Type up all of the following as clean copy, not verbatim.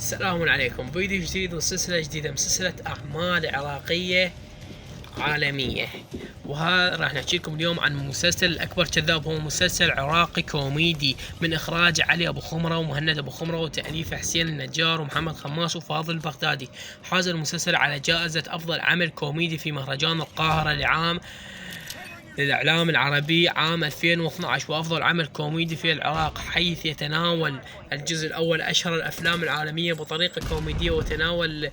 السلام عليكم. فيديو جديد وسلسلة جديدة من سلسلة أعمال عراقية عالمية، وهذا راح نحكي لكم اليوم عن مسلسل الأكبر كذاب. هو مسلسل عراقي كوميدي من إخراج علي أبو خمرة ومهند أبو خمرة وتأليف حسين النجار ومحمد خماس وفاضل البغدادي. حاز المسلسل على جائزة أفضل عمل كوميدي في مهرجان القاهرة للإعلام العربي عام 2012، وأفضل عمل كوميدي في العراق، حيث يتناول الجزء الأول أشهر الأفلام العالمية بطريقة كوميدية، وتناول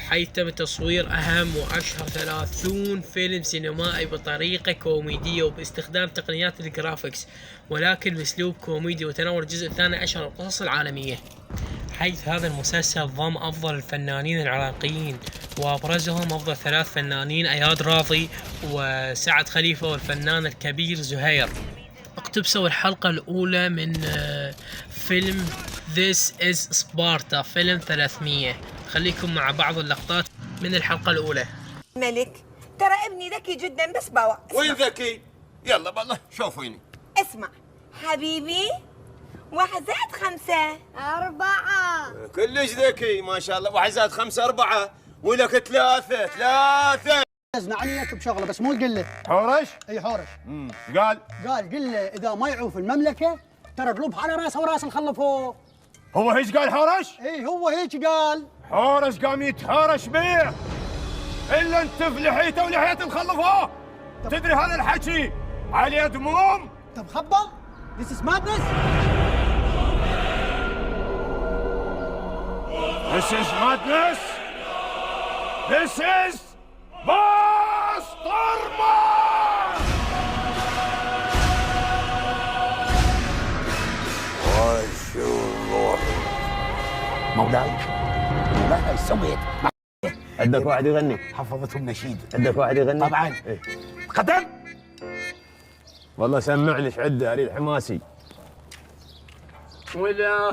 حيث تم تصوير أهم وأشهر 30 فيلم سينمائي بطريقة كوميدية وباستخدام تقنيات الجرافيكس، ولكن بأسلوب كوميدي. وتناول الجزء الثاني أشهر القصص العالمية، حيث هذا المسلسل ضم أفضل الفنانين العراقيين، وأبرزهم أفضل 3 فنانين: أياد راضي وسعد خليفة والفنان الكبير زهير. اقتبسوا الحلقة الأولى من فيلم This is Sparta، فيلم 300. خليكم مع بعض اللقطات من الحلقة الأولى. ملك، ترى ابني ذكي جدا بس بوا. وين ذكي؟ يلا بالله شوفيني. اسمع حبيبي، 1 زائد 5 4. كلش ذكي ما شاء الله. 1 زائد 5 4 ولك 3. عني بشغله بس مو تقول له حورش؟ اي حورش. قال قل له اذا ما يعوف المملكه ترى قلوبها على راسه وراس الخلفه. هو هيك قال حورش؟ اي هو هيك قال. حورش قام يتهارش بيه الا انت في لحيته ولحيه الخلفه. تدري هذا الحكي عليه دموم. طب خبل. This is madness. This is madness. This is باسطرمة. مولاي ايش سويت؟ عندك واحد يغني؟ حفظتهم نشيد. عندك واحد يغني؟ طبعا. إيه؟ قدم. والله سمعني ايش عنده اريد حماسي. ولا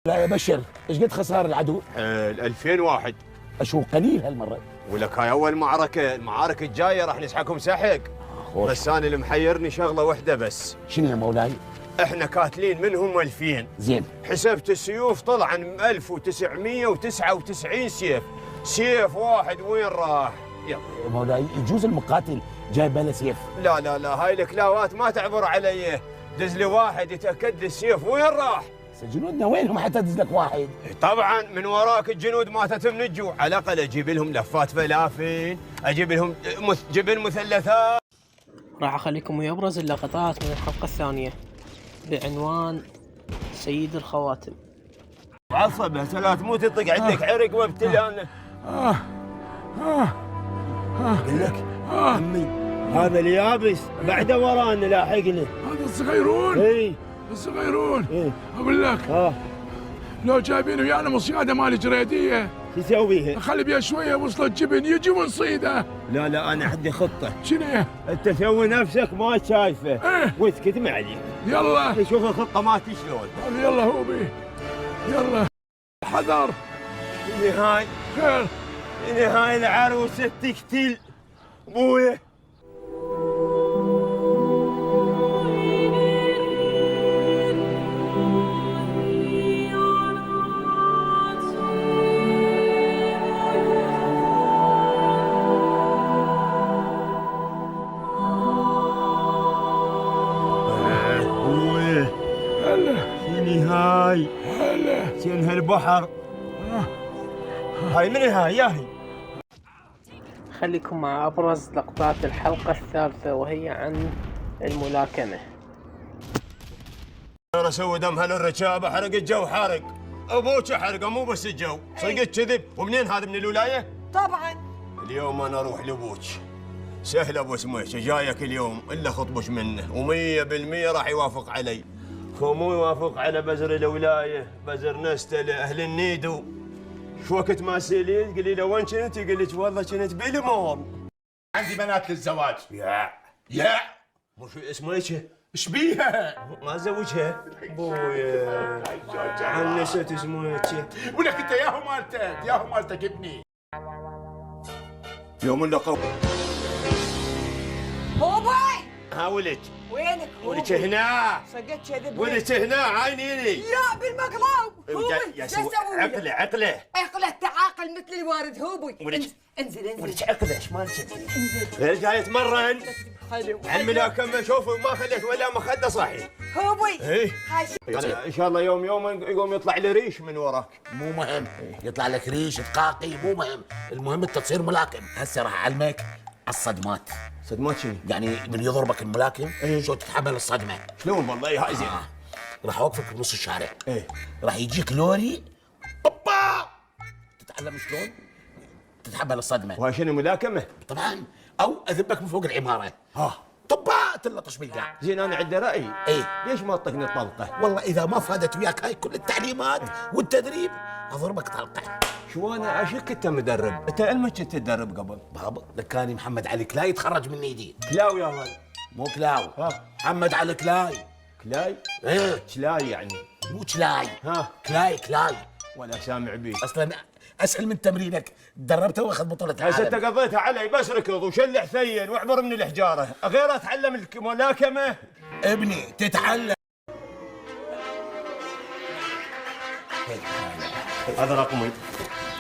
لا يا بشر، ايش قد خسار العدو؟ 2001. اشو قليل هالمره. ولك هاي اول معركه، المعارك الجايه راح نسحقهم سحق. بس انا اللي محيرني شغله واحده بس. شنو يا مولاي؟ احنا كاتلين منهم 2000. زين. حسبت السيوف طلع عن 1999 سيف. سيف واحد وين راح؟ يلا يا مولاي يجوز المقاتل جايب له سيف. لا هاي الكلاوات ما تعبر علي. دز لي واحد يتاكد السيف وين راح؟ جنودنا وينهم حتى تدز لك واحد؟ طبعا من وراك الجنود ماتت من الجوع. على الاقل اجيب لهم لفات فلافل، اجيب لهم جبن مثلثات. راح أخليكم ويا أبرز اللقطات من الحلقة الثانية بعنوان سيد الخواتم. عصبه ثلاث مو تطق عندك عرق وابتلان. اقول لك عمي هذا اليابس بعده ورانا لاحقنا. هذا الصغيرون؟ اي الصغيرون. إيه؟ اقول لك لو جايبين ويانا مصياده مال جريديه شو يسويها؟ خلي بيها شويه وصلت جبن يجي ونصيده. لا انا عندي خطه. شنو هي؟ انت توي نفسك ما شايفه. إيه؟ واسكت ما عليك. يلا شوف الخطه مالتي شلون. يلا هو بيه. يلا حذر. هاي خير. هاي العروسه تقتل ابويا. هاي شنو هالبحر؟ هاي من هاي يا هي. خليكم مع أبرز لقطات الحلقة الثالثة، وهي عن الملاكمة. انا اسوي دم هالركاب، حرق الجو حرق. ابوك حرقه مو بس الجو، صدقت كذب. ومنين هذا من الولايه؟ طبعا. اليوم انا اروح لابوك. سهل ابو سميش جايك اليوم الا خطبش منه، و100% راح يوافق علي. هو مو يوافق على بزر الولايه، بزر نستله اهل النيدو. شو وقت ما سالين قولي له وين كنت؟ يقول لك والله كنت بالمول. عندي بنات للزواج. يا مو شو اسمه ايش؟ ايش بيها؟ ما زوجها ابويا. عنست اسمه هيك. ولك انت ياهو مالتك ابني. يوم اللقاء. هوبي ها ولد. وينك ولد هنا. سقطت شذب ولد هنا عينيني. لا بالمقلوب. هوبي يا شو سو اسوي؟ عقله عقله. عقله تعاقل مثل الوارد. هوبي ولد. انزل ولد عقله ايش مالك؟ غير جاي يتمرن. حلو الملاكمة شوفوا ما خليت ولا مخدة صحي. هوبي ايه هاي يعني ان شاء الله يوم يقوم يطلع لي ريش من وراك. مو مهم يطلع لك ريش تقاقي، مو مهم، المهم انت تصير ملاكم. هسه راح اعلمك على الصدمات. صدمات شنو؟ يعني من يضربك الملاكم شو تتحمل الصدمه. شلون والله هاي زين. راح اوقفك بنص الشارع. ايه راح يجيك لوري اوبا، تتعلم شلون تتحمل الصدمه. وهاي شنو ملاكمة؟ طبعا، او اذبك من فوق العماره. طبا تلطش بالقاع. زين انا عندي رأي. ايه ليش ما تطقني طلقة؟ والله اذا ما فادت وياك هاي كل التعليمات والتدريب اضربك طلقه. شو انا عشك انت مدرب؟ انت علمك كنت تدرب قبل؟ بابا ذكاني محمد علي كلاي يتخرج من ايدي. كلاو يا ولد. مو كلاو، ها. محمد علي كلاي. كلاي؟ ايه كلاي يعني. مو كلاي، ها. كلاي ولا سامع بيك. اصلا اسهل من تمرينك، تدربته واخذ بطولة هسه انت العالم. قضيتها علي بس ركض وشلح ثين واعبر من الحجاره، غير اتعلم الملاكمه. ابني تتعلم. هذا رقمي.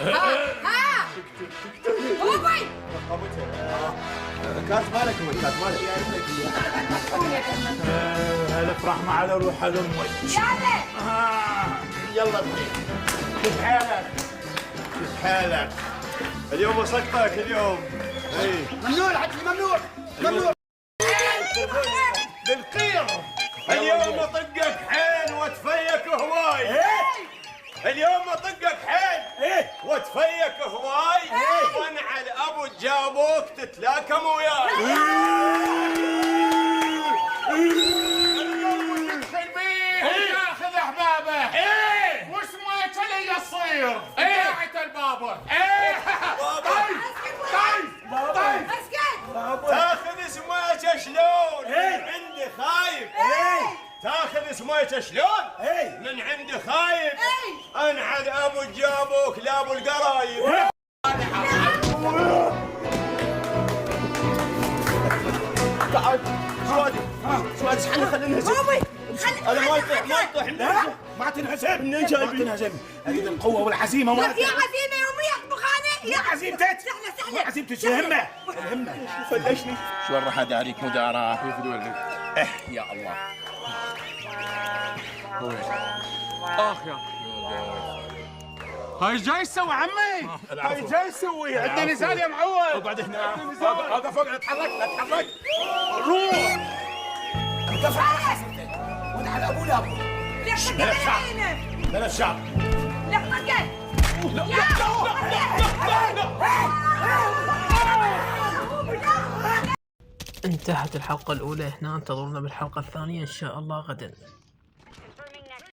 ها هوبي كاس مالك وين كاس مالك؟ الف رحمة على روح امك. يلا ابني. كيف حالك؟ كيف حالك؟ اليوم وصلتك اليوم. اي ممنوع عدلي ممنوع ممنوع. بالقير. اليوم اطقك حيل واتفيك هواي. اليوم اطقك حيل واتفيك هواي. وانعل ابو جابوك تتلاكم وياي. ياخذ احبابه. وش ما تلي يصير؟ داعة البابا. تاخذ سماجه شلون؟ من عندي خايف. تاخذ سماجه شلون؟ من عندي خايف. انعد ابو جابوك لا ابو القرايب. تعال سوادي سوادي خلينا نهزم. انا ما يطيح ما تنهزم، منين جايبين؟ ما تنهزم، اريد القوة والعزيمة في مالتك. عزيمه يوميه بخانه. يا عزيمتك، سهله عزيمتك الهمة. فلشني. شو راح اداريك مداراه؟ كيف تولد؟ يا الله. هاي جاي تسوي عمي؟ هاي جاي تسوي؟ عندنا نزال يا معود. اقعد هنا. هذا فوق. لا تتحرك لا تتحرك. روح. ارتفع راسك وانعل ابو لابو. بلا الشعب. انتهت الحلقة الأولى هنا، انتظرونا بالحلقة الثانية إن شاء الله غدا.